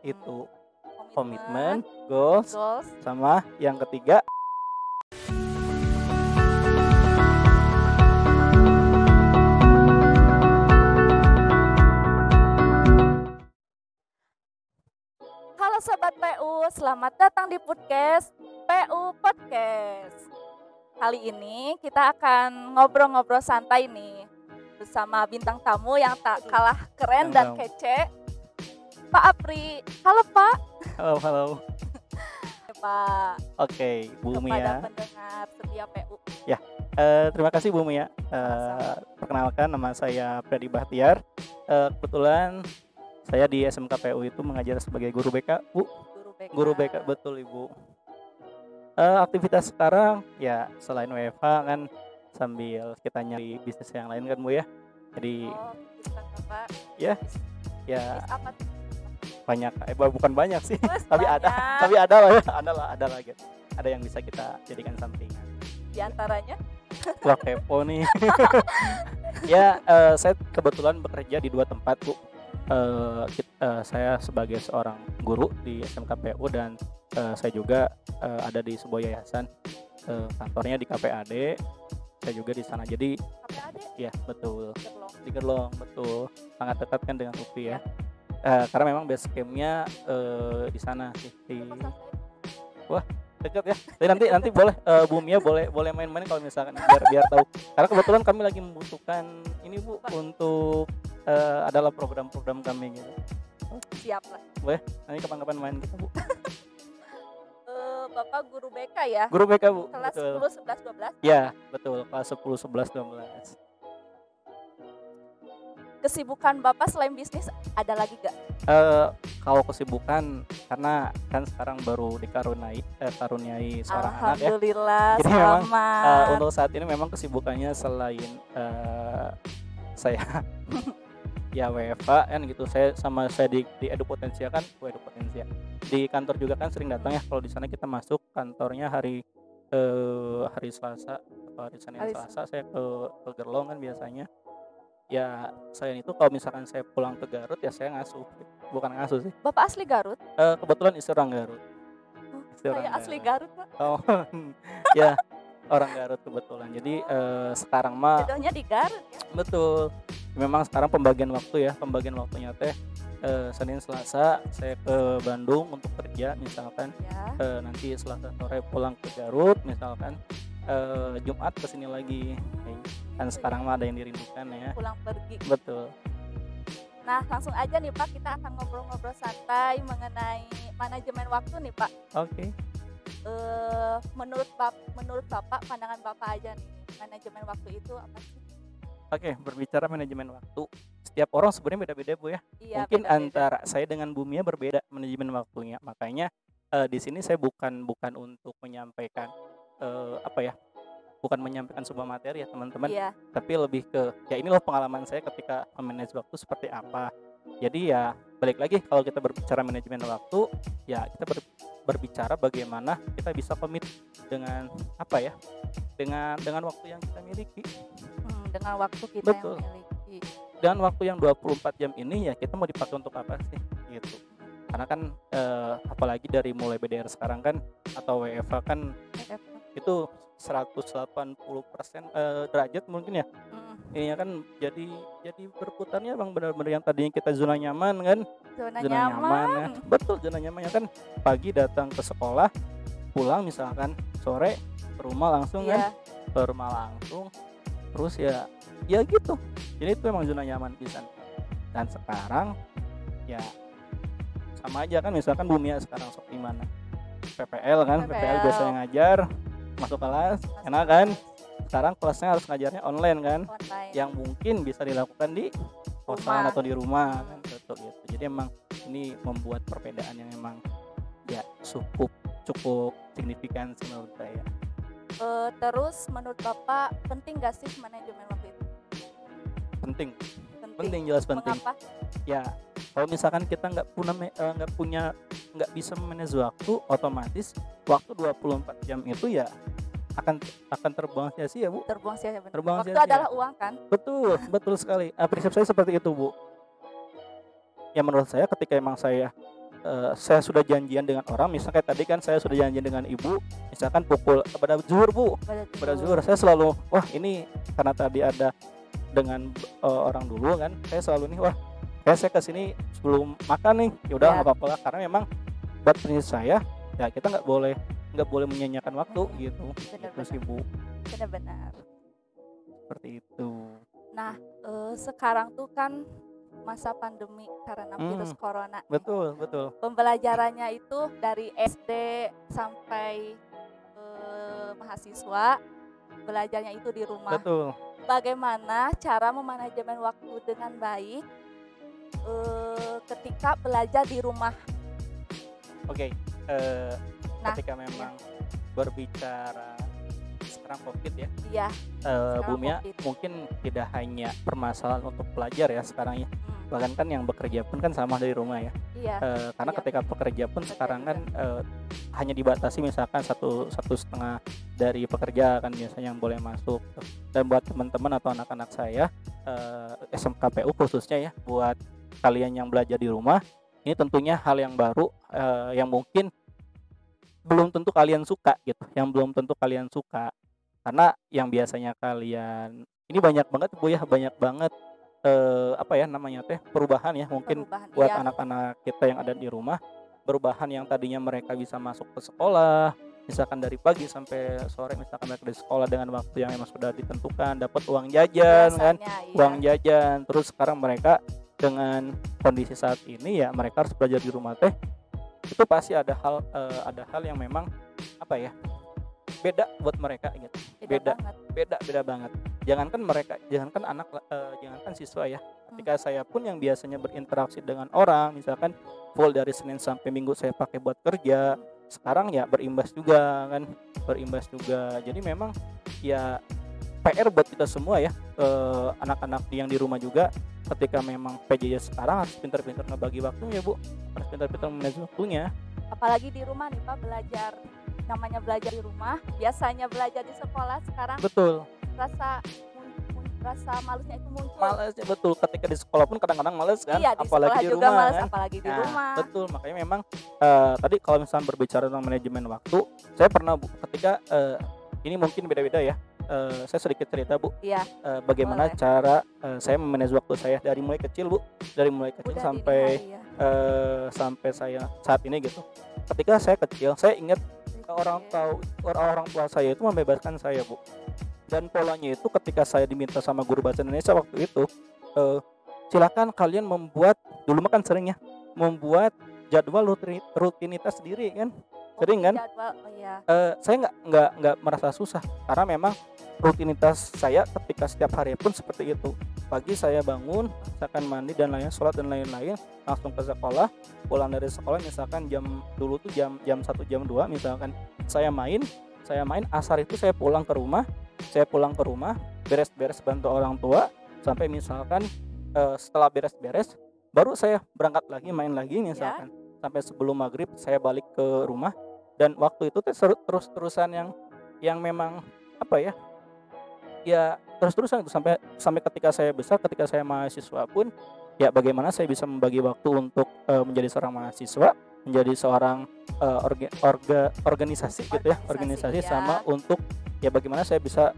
Itu komitmen, komitmen, goals, goals. sama yang ketiga Halo Sobat PU, selamat datang di podcast PU Podcast. Kali ini kita akan ngobrol-ngobrol santai nih bersama bintang tamu yang tak kalah keren dan Bintang tamu. kece, Pak Apri. Halo Pak. halo. Pak, Oke, Bu kepada Mia. pendengar setia PU. Terima kasih Bu Mia. Perkenalkan, nama saya Pradi Bahtiar. Kebetulan saya di SMK PU itu mengajar sebagai guru BK, Bu. Guru BK, betul Ibu. Aktivitas sekarang ya selain WFH kan sambil kita nyari bisnis yang lain kan Bu ya. Jadi Oh, bisa Pak. Ya. Bisnis apa tuh? banyak, bukan banyak sih, Wes, tapi banyak. ada lah ya, ada lah gitu. Ada yang bisa kita jadikan sampingan. Di antaranya Wah, kepo nih. Saya kebetulan bekerja di 2 tempat Bu. Saya sebagai seorang guru di SMK PU dan saya juga ada di sebuah yayasan, kantornya di KPAD. Saya juga di sana, jadi KPAD ya betul Gerlong. di Gerlong, betul, sangat dekat kan dengan UPI ya. Karena memang base campnya di sana sih, di dekat ya. Jadi nanti boleh Bu Mia boleh main-main kalau misalkan biar tahu. Karena kebetulan kami lagi membutuhkan ini Bu untuk adalah program-program kami gitu. Siap lah. Nanti kapan-kapan main kita Bu. Bapak guru BK ya? Guru BK Bu. Kelas Betul. 10, 11, 12. Ya, betul. Kelas 10, 11, 12. Kesibukan Bapak selain bisnis ada lagi gak? Kalau kesibukan karena kan sekarang baru karuniai seorang anak ya. Alhamdulillah, Jadi memang, selamat. Untuk saat ini memang kesibukannya selain saya ya WFA kan gitu, saya di Edupotensia kan, Edupotensia di kantor juga kan sering datang ya. Kalau di sana kita masuk kantornya hari Selasa atau hari Senin, Selasa saya ke Gerlong kan biasanya. Ya selain itu kalau misalkan saya pulang ke Garut ya saya bukan ngasuh sih. Bapak asli Garut? Kebetulan istri orang Garut. Saya asli Garut Pak. Oh ya, orang Garut kebetulan. Jadi sekarang mah Jodohnya di Garut ya? betul. Memang sekarang pembagian waktunya teh Senin Selasa saya ke Bandung untuk kerja misalkan, Ya. nanti Selasa sore pulang ke Garut misalkan, Jumat kesini lagi. Kan sekarang mah ada yang dirindukan ya. Pulang pergi. Betul. Nah langsung aja nih Pak, kita akan ngobrol-ngobrol santai mengenai manajemen waktu nih Pak. Oke. Menurut Bapak, pandangan Bapak aja nih, manajemen waktu itu apa sih? Oke, berbicara manajemen waktu, setiap orang sebenarnya beda-beda Bu ya. Iya, Mungkin beda-beda. antara saya dengan Bu Mia berbeda manajemen waktunya. Makanya di sini saya bukan untuk menyampaikan bukan menyampaikan sebuah materi ya teman-teman, Iya. tapi lebih ke ya inilah pengalaman saya ketika memanage waktu seperti apa. Jadi ya balik lagi, kalau kita berbicara manajemen waktu, ya kita berbicara bagaimana kita bisa komit dengan dengan waktu yang kita miliki. Dengan waktu kita Betul. yang miliki. Dan waktu yang 24 jam ini ya kita mau dipakai untuk apa sih gitu. Karena kan apalagi dari mulai BDR sekarang kan atau WFH kan itu 180% derajat mungkin ya. Ininya kan jadi berputarnya Bang, benar-benar yang tadinya kita zona nyaman kan. Zona Ya. nyaman. Betul, zona nyamannya kan pagi datang ke sekolah, pulang misalkan sore ke rumah langsung Iya. kan. Ke rumah langsung. Terus ya gitu. Jadi itu emang zona nyaman pisan. Dan sekarang ya sama aja kan, misalkan Bu Mia sekarang sok di mana? PPL kan, PPL biasanya ngajar, masuk kelas, enak kan? Sekarang kelasnya harus ngajarnya online kan, Online. yang mungkin bisa dilakukan di kosan atau di rumah kan, gitu. Jadi emang ini membuat perbedaan yang emang ya cukup signifikan sih menurut saya. Terus menurut Bapak penting gak sih manajemen waktu itu? Penting, jelas penting. Mengapa? Ya kalau misalkan kita nggak bisa memanage waktu, otomatis waktu 24 jam itu ya akan terbuang sia-sia Bu. Terbuang sia-sia. Terbuang Waktu sia-sia. adalah uang kan? Betul sekali. Prinsip saya seperti itu Bu. Ya menurut saya ketika emang saya saya sudah janjian dengan orang, misalkan kayak tadi kan saya sudah janjian dengan ibu, misalkan pukul pada zuhur bu, pada zuhur saya selalu wah ini karena tadi ada dengan orang dulu kan, saya selalu nih wah saya kesini sebelum makan nih, yaudah nggak apa-apa lah, karena memang buat prinsip saya ya kita nggak boleh menyanyiakan waktu gitu, gitu sih bu. Benar-benar. Seperti itu. Nah, sekarang tuh kan masa pandemi karena virus corona. Betul. Pembelajarannya itu dari SD sampai mahasiswa, belajarnya itu di rumah. Betul. Bagaimana cara memanajemen waktu dengan baik ketika belajar di rumah? Oke, ketika memang berbicara sekarang COVID ya, iya, Bu Mia, mungkin tidak hanya permasalahan untuk pelajar ya sekarang ya, bahkan kan yang bekerja pun kan sama dari rumah ya. Iya. Karena ketika pekerja pun sekarang kan hanya dibatasi misalkan satu setengah dari pekerja kan biasanya yang boleh masuk. Dan buat teman-teman atau anak-anak saya SMKPU khususnya ya, buat kalian yang belajar di rumah, ini tentunya hal yang baru yang mungkin belum tentu kalian suka gitu, karena yang biasanya kalian ini banyak banget Bu ya, banyak banget perubahan ya, mungkin buat anak-anak kita yang ada di rumah, perubahan yang tadinya mereka bisa masuk ke sekolah misalkan dari pagi sampai sore, misalkan mereka di sekolah dengan waktu yang memang sudah ditentukan, dapat uang jajan kan, uang jajan, terus sekarang mereka dengan kondisi saat ini ya mereka harus belajar di rumah itu pasti ada hal yang memang beda buat mereka gitu. Beda banget. Jangankan siswa ya. Ketika saya pun yang biasanya berinteraksi dengan orang, misalkan full dari Senin sampai Minggu saya pakai buat kerja, sekarang ya berimbas juga. Jadi memang ya PR buat kita semua ya, anak-anak yang di rumah juga, ketika memang PJJ sekarang harus pintar-pintar ngebagi waktunya Bu, harus pintar-pintar manage waktunya. Apalagi di rumah nih Pak, namanya belajar di rumah, biasanya belajar di sekolah sekarang betul rasa malusnya itu muncul. Malasnya betul, ketika di sekolah pun kadang-kadang males kan, iya, apalagi di rumah males, kan. Apalagi di rumah. Betul, makanya memang tadi kalau misalnya berbicara tentang manajemen waktu, saya pernah Bu, ketika ini mungkin beda-beda ya. Saya sedikit cerita Bu, bagaimana boleh. Cara saya memanage waktu saya dari mulai kecil Bu, sampai saya saat ini gitu. Ketika saya kecil, saya ingat orang tua saya itu membebaskan saya Bu, dan polanya itu ketika saya diminta sama guru bahasa Indonesia waktu itu, silakan kalian membuat, dulu makan seringnya membuat jadwal rutinitas sendiri kan, sering kan. Saya nggak merasa susah karena memang rutinitas saya ketika setiap hari pun seperti itu. Pagi saya bangun, misalkan mandi dan lain, sholat dan lain-lain, langsung ke sekolah. Pulang dari sekolah misalkan jam 1 jam 2 misalkan saya main, asar itu saya pulang ke rumah, beres-beres bantu orang tua, sampai misalkan setelah beres-beres baru saya berangkat lagi main lagi misalkan, sampai sebelum maghrib saya balik ke rumah. Dan waktu itu terus-terusan yang memang terus-terusan itu sampai ketika saya besar, ketika saya mahasiswa pun ya bagaimana saya bisa membagi waktu untuk menjadi seorang mahasiswa, menjadi seorang organisasi gitu ya, organisasi sama untuk ya bagaimana saya bisa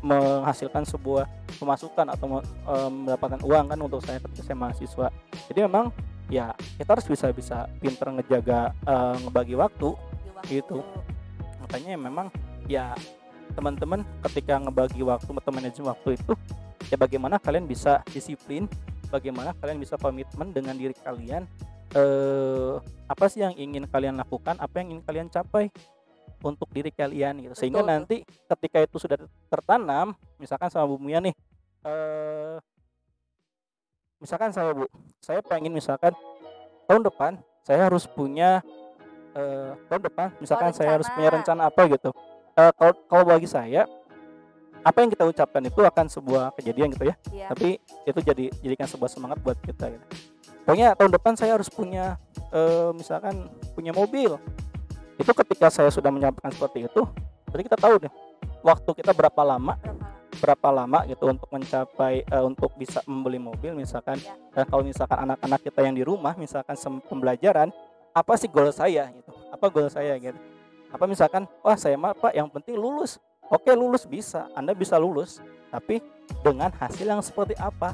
menghasilkan sebuah pemasukan atau mendapatkan uang kan untuk saya ketika saya mahasiswa. Jadi memang ya kita harus bisa pinter ngejaga ngebagi waktu gitu. Makanya memang ya teman-teman ketika ngebagi waktu atau manajemen waktu itu ya bagaimana kalian bisa disiplin, bagaimana kalian bisa komitmen dengan diri kalian, apa sih yang ingin kalian lakukan, apa yang ingin kalian capai untuk diri kalian gitu. Sehingga nanti ketika itu sudah tertanam, misalkan sama Bu Mia nih, misalkan saya pengen misalkan tahun depan saya harus punya saya harus punya rencana apa gitu. Kalau bagi saya, apa yang kita ucapkan itu akan sebuah kejadian gitu ya. Tapi itu jadikan sebuah semangat buat kita gitu. Pokoknya tahun depan saya harus punya misalkan punya mobil. Itu ketika saya sudah menyampaikan seperti itu, berarti kita tahu deh waktu kita berapa lama gitu untuk mencapai untuk bisa membeli mobil misalkan. Dan kalau misalkan anak-anak kita yang di rumah misalkan pembelajaran apa sih goal saya gitu, apa goal saya gitu. Apa misalkan, wah saya mah Pak yang penting lulus. Oke, lulus bisa, Anda bisa lulus, tapi dengan hasil yang seperti apa,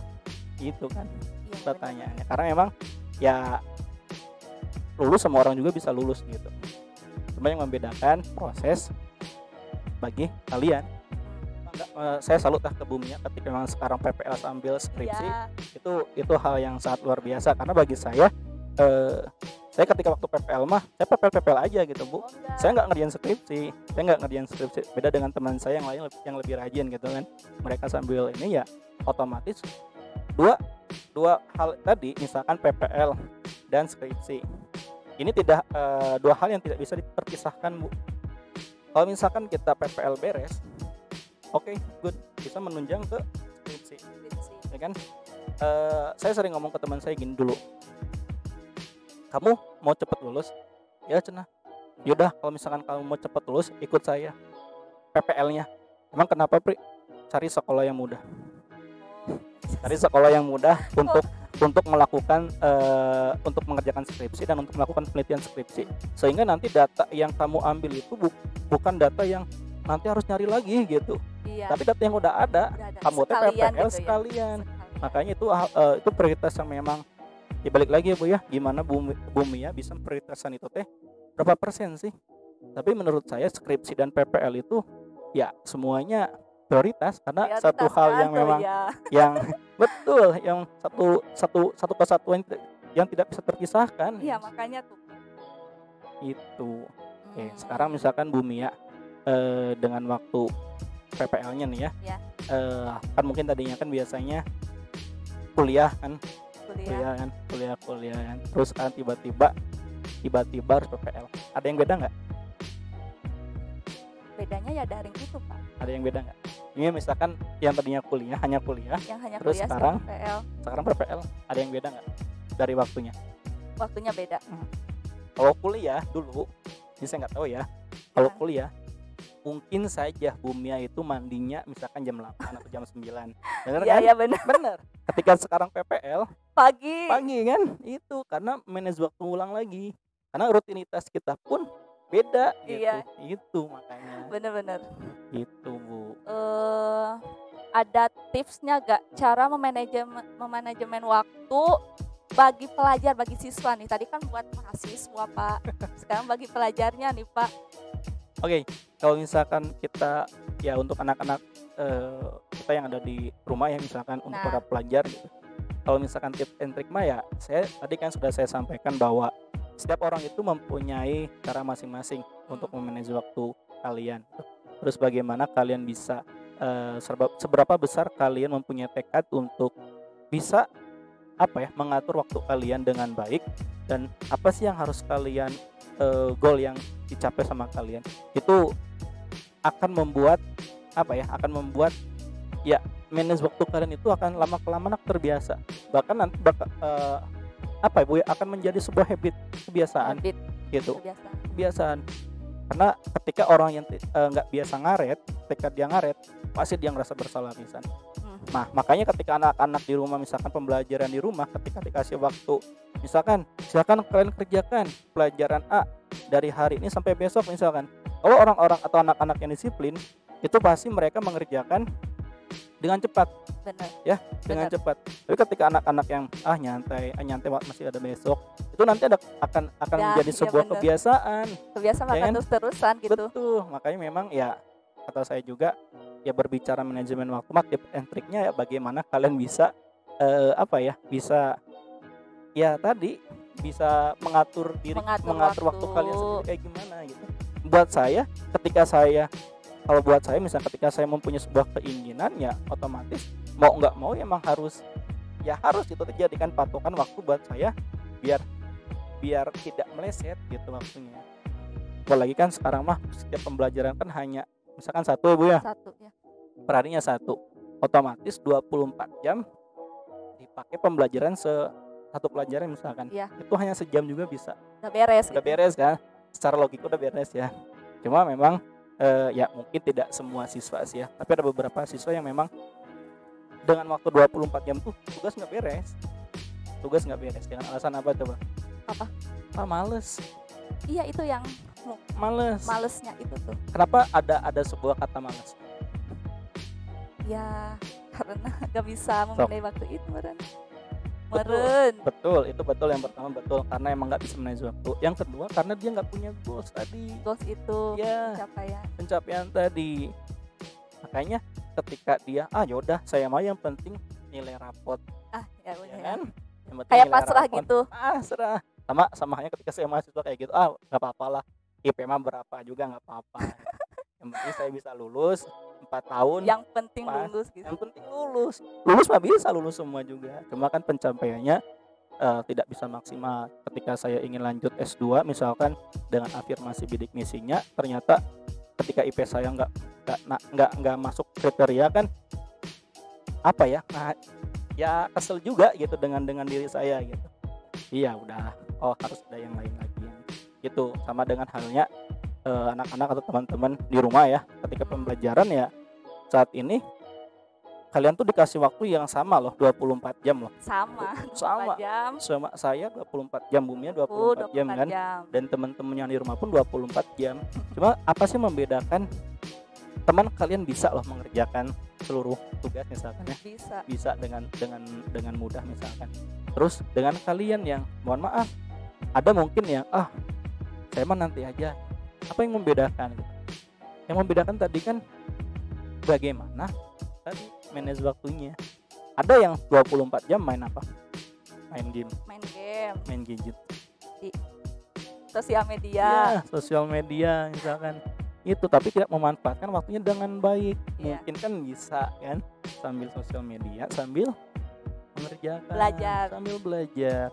gitu kan Iya, benar. pertanyaannya. Karena memang ya lulus semua orang juga bisa lulus gitu. Cuma yang membedakan proses bagi kalian. Saya salut ke Bumi ya ketika memang sekarang PPL sambil skripsi. Iya, Itu hal yang sangat luar biasa, karena bagi saya ketika waktu PPL mah saya PPL aja gitu Bu. oh enggak. Saya nggak ngerjain skripsi, beda dengan teman saya yang lain yang lebih rajin gitu kan. Mereka sambil ini ya otomatis dua hal tadi, misalkan PPL dan skripsi ini tidak dua hal yang tidak bisa terpisahkan Bu. Kalau misalkan kita PPL beres, oke, good, bisa menunjang ke skripsi Skripsi. ya kan. Saya sering ngomong ke teman saya gini dulu, kamu mau cepet lulus ya cenah, yaudah kalau misalkan kamu mau cepet lulus ikut saya PPL-nya. Emang kenapa Pri? Cari sekolah yang mudah, cari sekolah yang mudah untuk melakukan untuk mengerjakan skripsi dan untuk melakukan penelitian skripsi, sehingga nanti data yang kamu ambil itu bukan data yang nanti harus nyari lagi gitu, Iya. tapi data yang udah ada, Udah ada. kamu teh Sekalian PPL gitu ya. sekalian. Sekalian. Makanya itu prioritas yang memang dibalik lagi ya Bu ya, gimana Bumi ya bisa prioritaskan itu teh berapa persen sih. Tapi menurut saya skripsi dan PPL itu ya semuanya prioritas, karena Prioritas satu hal yang tuh, memang ya. yang betul, yang satu kesatuan yang tidak bisa terpisahkan. Iya, makanya tuh. Itu. Oke, Hmm, sekarang misalkan Bumi ya dengan waktu PPL-nya nih ya, Ya. kan mungkin tadinya kan biasanya kuliah kan, kuliah. kuliah kan, terus kan tiba-tiba harus PPL. Ada yang beda nggak? Bedanya ya daring itu Pak. Ada yang beda nggak? Ini misalkan yang tadinya hanya kuliah, Yang hanya Terus kuliah sekarang? sama PL. sekarang PPL, ada yang beda nggak dari waktunya? Waktunya beda. Kalau kuliah dulu, ini saya nggak tahu ya. Kalau Ya. kuliah, mungkin saja Bumia itu mandinya misalkan jam 8 atau jam 9. Bener Iya, kan? iya benar. Bener. Ketika sekarang PPL, Pagi. pagi kan? Itu karena manage waktu ulang lagi. Karena rutinitas kita pun beda gitu. Iya. Itu makanya. Bener-bener. Gitu, Bu. Ada tipsnya gak cara memanajemen waktu bagi pelajar, bagi siswa nih? Tadi kan buat mahasiswa Pak, sekarang bagi pelajarnya nih Pak. Oke, kalau misalkan kita ya untuk anak-anak kita yang ada di rumah ya, misalkan untuk Nah. para pelajar gitu. Kalau misalkan tips and trick mah ya, saya tadi kan sudah saya sampaikan bahwa setiap orang itu mempunyai cara masing-masing untuk memanage waktu kalian. Terus bagaimana kalian bisa seberapa besar kalian mempunyai tekad untuk bisa mengatur waktu kalian dengan baik, dan apa sih yang harus kalian goal yang dicapai sama kalian itu akan membuat manage waktu kalian itu akan lama kelamaan terbiasa, bahkan nanti akan menjadi sebuah kebiasaan Habit, gitu, kebiasaan. kebiasaan. Karena ketika orang yang nggak biasa ngaret, ketika dia ngaret pasti dia ngerasa bersalah pisan. Nah, makanya ketika anak-anak di rumah, misalkan pembelajaran di rumah, ketika dikasih waktu, misalkan silakan kalian kerjakan pelajaran A dari hari ini sampai besok misalkan. Kalau orang-orang atau anak-anak yang disiplin, itu pasti mereka mengerjakan dengan cepat, Benar. ya, dengan Benar. cepat. Tapi ketika anak-anak yang nyantai masih ada besok, itu nanti akan Ya, menjadi iya sebuah benar. kebiasaan. Kebiasaan Ya makan kan? terus-terusan gitu. Betul, makanya memang ya kata saya juga ya, berbicara manajemen waktu, tips and triknya ya bagaimana kalian bisa bisa mengatur diri, mengatur waktu kalian sendiri kayak gimana gitu. Buat saya misalnya ketika saya mempunyai sebuah keinginan, ya otomatis mau nggak mau emang harus itu dijadikan patokan waktu buat saya biar tidak meleset gitu waktunya. Apalagi kan sekarang mah setiap pembelajaran kan hanya misalkan satu ya Bu ya, Satu ya. perharinya satu, otomatis 24 jam dipakai pembelajaran satu pelajaran misalkan. Iya. Itu hanya sejam juga bisa. Udah beres. Udah beres kan? Secara logika udah beres ya. Cuma memang ya mungkin tidak semua siswa sih ya, tapi ada beberapa siswa yang memang dengan waktu 24 jam tuh tugas nggak beres dengan alasan apa coba? Apa? ah males, Iya itu yang males. malesnya itu tuh. Kenapa ada sebuah kata males? Ya karena gak bisa Sok. memilih waktu itu meren. Betul, itu betul. Yang pertama betul, karena emang nggak bisa manage waktu. Yang kedua karena dia nggak punya goals tadi, Goals itu ya pencapaian. pencapaian tadi. Makanya ketika dia yaudah saya mau yang penting nilai rapot, Ya ya udah ya. kan? Yang penting Kayak nilai pasrah rapot. gitu. Serah. Sama halnya ketika saya mahasiswa kayak gitu, nggak apa-apa lah, IP mah berapa juga nggak apa-apa. Yang penting saya bisa lulus 4 tahun. Yang penting Pas. lulus gitu. Yang penting lulus mah bisa lulus semua juga, cuma kan pencapaiannya tidak bisa maksimal. Ketika saya ingin lanjut S2 misalkan dengan afirmasi bidik misinya, ternyata ketika IP saya nggak masuk kriteria kan, apa ya, ya kesel juga gitu dengan diri saya gitu. Iya udah, harus ada yang lain lagi gitu. Sama dengan halnya anak-anak atau teman-teman di rumah ya, ketika pembelajaran ya saat ini kalian tuh dikasih waktu yang sama loh, 24 jam loh. Sama 24 jam. Sama saya 24 jam, Bumnya 24 jam kan. Dan teman-teman yang di rumah pun 24 jam. Cuma apa sih membedakan? Teman kalian bisa loh mengerjakan seluruh tugas misalkan ya. Bisa dengan mudah misalkan. Terus dengan kalian yang mohon maaf, ada mungkin yang saya mah nanti aja. Apa yang membedakan gitu? Yang membedakan tadi kan bagaimana tadi manage waktunya. Ada yang 24 jam main apa? Main game. Main gadget. Di sosial media. Ya, sosial media misalkan. Itu tapi tidak memanfaatkan waktunya dengan baik. Mungkin kan bisa kan sambil sosial media, sambil mengerjakan, sambil belajar.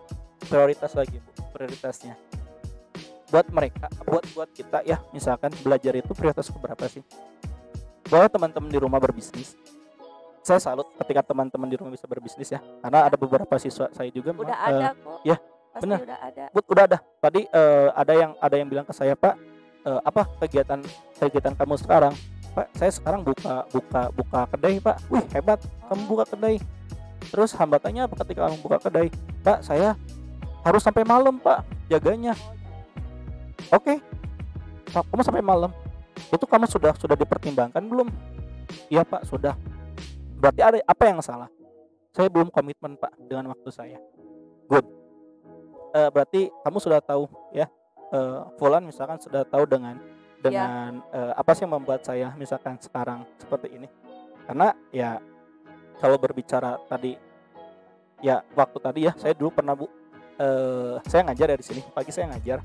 Prioritas lagi, Bu. Prioritasnya. Buat mereka, buat kita ya, misalkan belajar itu prioritas keberapa sih? Bahwa teman-teman di rumah berbisnis, saya salut ketika teman-teman di rumah bisa berbisnis ya, karena ada beberapa siswa saya juga udah ada kok. Ya pasti benar, udah ada. Tadi ada yang bilang ke saya, Pak, apa kegiatan kamu sekarang? Pak, saya sekarang buka kedai, Pak. Wih, hebat, kamu buka kedai. Terus hambatannya apa ketika kamu buka kedai? Pak, saya harus sampai malam, Pak, jaganya. Oke, kamu sampai malam. Itu kamu sudah dipertimbangkan belum? Iya, Pak, sudah. Berarti ada apa yang salah? Saya belum komitmen, Pak, dengan waktu saya. Good. Berarti kamu sudah tahu ya, Fulan misalkan sudah tahu dengan apa sih yang membuat saya misalkan sekarang seperti ini. Karena ya kalau berbicara tadi ya waktu tadi ya, saya dulu pernah, Bu, saya ngajar ya di sini. Pagi saya ngajar.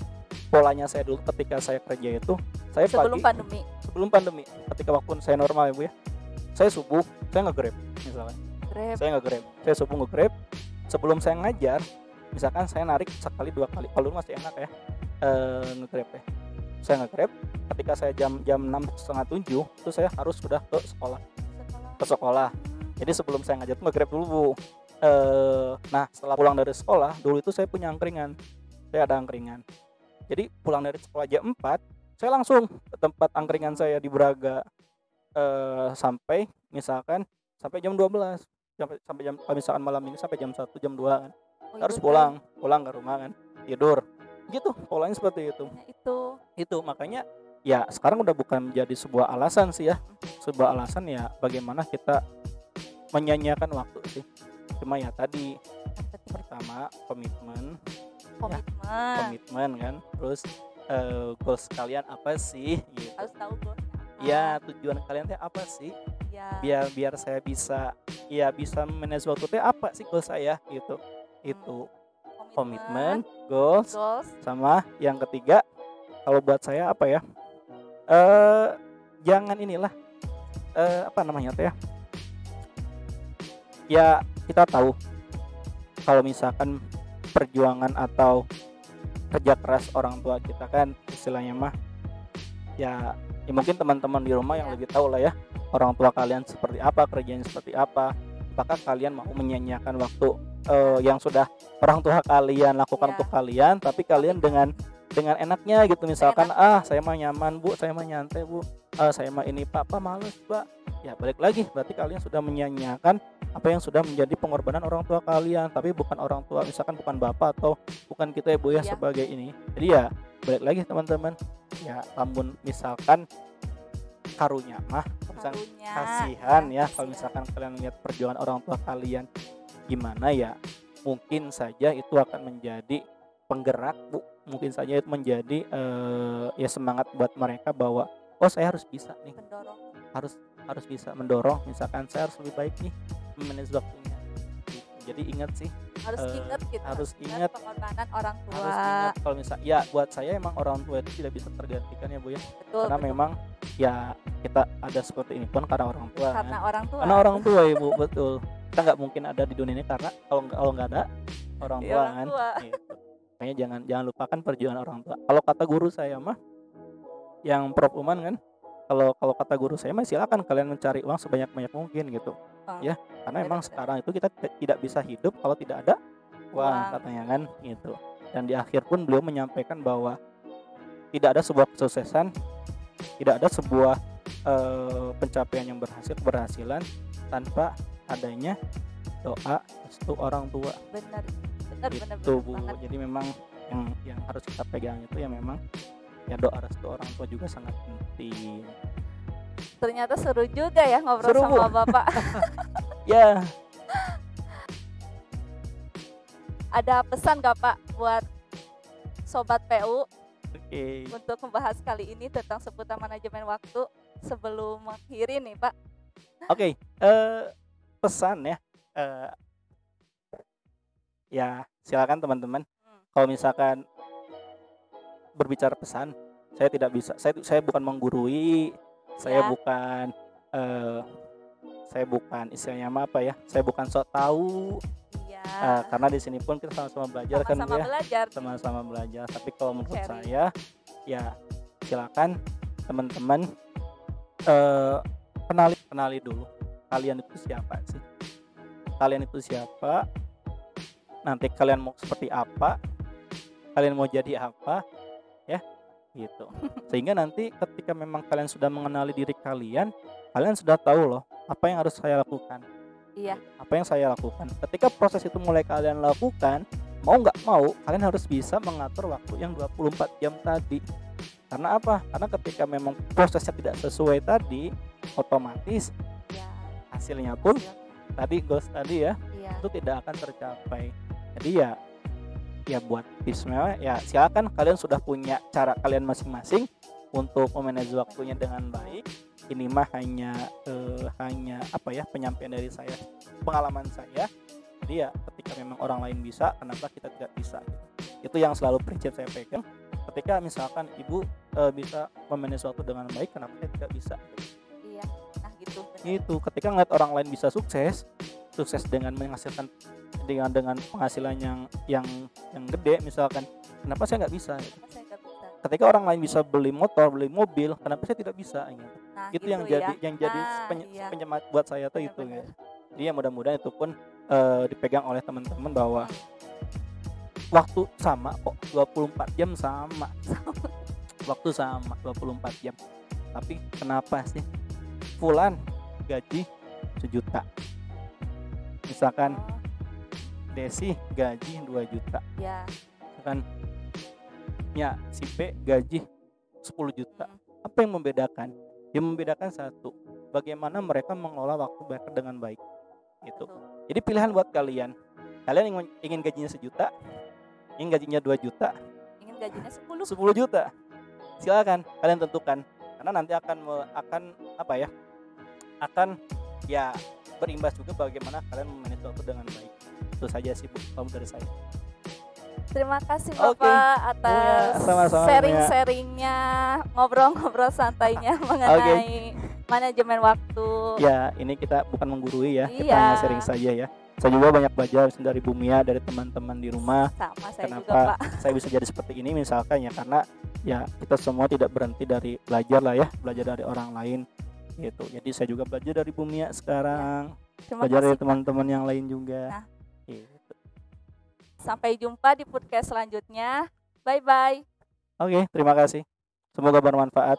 Polanya saya dulu ketika saya kerja itu, saya sebelum pandemi, ketika waktu saya normal ya, Bu ya. Saya subuh, saya nge-Grab misalkan. Saya subuh nge-Grab. Sebelum saya ngajar, misalkan saya narik sekali 2 kali. Kalau masih enak ya, nge-Grab ya. Saya nge-Grab. Ketika saya jam 6:30, 7 itu saya harus sudah ke sekolah. Jadi sebelum saya ngajar tuh nge-Grab dulu, Bu. Nah setelah pulang dari sekolah, dulu itu saya punya angkringan. Saya ada angkringan. Jadi pulang dari sekolah jam 4, saya langsung ke tempat angkringan saya di Braga. Sampai jam 12, sampai jam, misalkan malam ini sampai jam 1, jam 2 kan. Harus pulang ke rumah kan, tidur gitu, polanya seperti itu. Itu makanya ya sekarang udah bukan menjadi sebuah alasan sih ya, sebuah alasan ya bagaimana kita menyanyiakan waktu sih. Cuma ya tadi pertama komitmen kan, terus goals kalian apa sih gitu. Harus tahu goals. Ya tujuan kalian teh apa sih? Biar saya bisa manage waktu teh apa sih goals saya gitu. Itu komitmen, goals, sama yang ketiga kalau buat saya apa ya? Jangan inilah apa namanya teh ya? Ya kita tahu kalau misalkan perjuangan atau kerja keras orang tua kita kan istilahnya mah ya mungkin teman-teman di rumah yang lebih tahu lah ya, orang tua kalian seperti apa, kerjanya seperti apa. Apakah kalian mau menyanyiakan waktu yang sudah orang tua kalian lakukan untuk kalian, tapi kalian dengan enaknya gitu, misalkan saya mah nyaman, Bu, saya mah nyantai, Bu, saya mah ini, Papa males, Pak, ya balik lagi berarti kalian sudah menyanyiakan apa yang sudah menjadi pengorbanan orang tua kalian, tapi bukan orang tua, misalkan bukan bapak atau bukan kita ya Bu ya Iya. sebagai ini. Jadi ya balik lagi teman-teman, ya namun misalkan karunya mah misalkan Karunya, kasihan ya kalau kasihan. misalkan kalian lihat perjuangan orang tua kalian gimana ya, mungkin saja itu akan menjadi penggerak Bu, mungkin saja itu menjadi ya semangat buat mereka bahwa oh saya harus bisa nih, Pendorong harus bisa mendorong, misalkan saya harus lebih baik nih memanage waktunya gitu. Jadi ingat sih, harus ingat gitu. harus ingat pengorbanan orang tua. harus ingat kalau misal ya buat saya emang orang tua itu tidak bisa tergantikan ya Bu ya, Betul, karena betul. memang ya kita ada seperti ini pun karena orang tua Karena kan. orang tua. Karena orang tua Ibu, betul. Kita nggak mungkin ada di dunia ini karena kalau nggak ada orang Iya, tua orang kan. tua. Gitu. Makanya jangan lupakan perjuangan orang tua. Kalau kata guru saya mah, yang Prof Uman kan, kalau kata guru saya mah silakan kalian mencari uang sebanyak-banyak mungkin gitu. Oh, Ya, karena emang benar-benar. sekarang itu kita tidak bisa hidup kalau tidak ada uang Uang. katanya kan gitu. Dan di akhir pun beliau menyampaikan bahwa tidak ada sebuah kesuksesan, tidak ada sebuah pencapaian yang keberhasilan tanpa adanya doa restu orang tua Benar gitu Bu. banget. Jadi memang yang harus kita pegang itu ya memang ya doa restu orang tua juga sangat penting. Ternyata seru juga ya ngobrol Seru, sama Bu. Bapak. Ya, Ada pesan gak Pak buat Sobat PU oke. untuk membahas kali ini tentang seputar manajemen waktu sebelum mengakhiri nih Pak? Oke, pesan ya. Ya, silakan teman-teman. Kalau misalkan berbicara pesan, saya tidak bisa. Saya bukan menggurui, saya Ya. bukan istilahnya apa ya? Saya bukan sok tahu. Iya. Karena di sini pun kita sama-sama belajar kan Bu Sama-sama ya. belajar. Sama-sama belajar. Tapi kalau menurut Sharing. saya, ya silakan teman-teman kenali dulu kalian itu siapa sih. Kalian itu siapa? Nanti kalian mau seperti apa? Kalian mau jadi apa? Ya, gitu. Sehingga nanti ketika memang kalian sudah mengenali diri kalian sudah tahu loh apa yang harus saya lakukan. Iya. Apa yang saya lakukan. Ketika proses itu mulai kalian lakukan, mau nggak mau kalian harus bisa mengatur waktu yang 24 jam tadi. Karena apa? Karena ketika memang prosesnya tidak sesuai tadi, otomatis Ya. hasilnya pun tadi goals tadi ya Iya. itu tidak akan tercapai. Jadi ya buat tipsnya ya silakan, kalian sudah punya cara kalian masing-masing untuk memanage waktunya dengan baik. Ini mah hanya apa ya, penyampaian dari saya, pengalaman saya. Jadi ya ketika memang orang lain bisa, kenapa kita tidak bisa gitu. Itu yang selalu prinsip saya pegang. Ketika misalkan ibu bisa memanage waktu dengan baik, kenapa saya tidak bisa gitu. Iya. Nah gitu. benar. Itu ketika ngeliat orang lain bisa sukses dengan menghasilkan dengan penghasilan yang gede misalkan, kenapa saya nggak bisa gitu. Kenapa saya nggak bisa? Ketika orang lain bisa beli motor, beli mobil, kenapa saya tidak bisa gitu. Nah, Itu gitu yang ya. jadi Nah, iya. penyemangat buat saya tuh itu Benar-benar. gitu. Jadi ya mudah-mudahan itu pun dipegang oleh teman-teman bahwa waktu sama kok, 24 jam sama. Waktu sama 24 jam. Tapi kenapa sih Fulan gaji 1 juta, misalkan Oh, Desi gaji 2 juta, ya. misalkan ya si P gaji 10 juta. Hmm, Apa yang membedakan? Yang membedakan satu, bagaimana mereka mengelola waktu mereka dengan baik gitu. betul. Jadi pilihan buat kalian ingin gajinya 1 juta, ingin gajinya 2 juta, Ingin gajinya 10. 10 juta, silakan kalian tentukan, karena nanti akan apa ya, akan ya berimbas juga bagaimana kalian memanage waktu dengan baik. Itu saja sih Bu, kalau dari saya. Terima kasih Oke. Bapak atas Ya, sama-sama, sharing-sharingnya, ngobrol-ngobrol santainya mengenai manajemen waktu. Ya, ini kita bukan menggurui ya, kita Iya. hanya sharing saja ya. Saya juga banyak belajar dari Bu Mia, dari teman-teman di rumah. Sama saya juga Kenapa Pak. saya bisa jadi seperti ini misalkan ya, karena ya kita semua tidak berhenti dari belajar lah ya, belajar dari orang lain gitu. Jadi saya juga belajar dari Bu Mia sekarang, Terima belajar dari kasih Pak. teman-teman yang lain juga. Nah. Gitu. Sampai jumpa di podcast selanjutnya. Bye-bye. Oke, terima kasih. Semoga bermanfaat.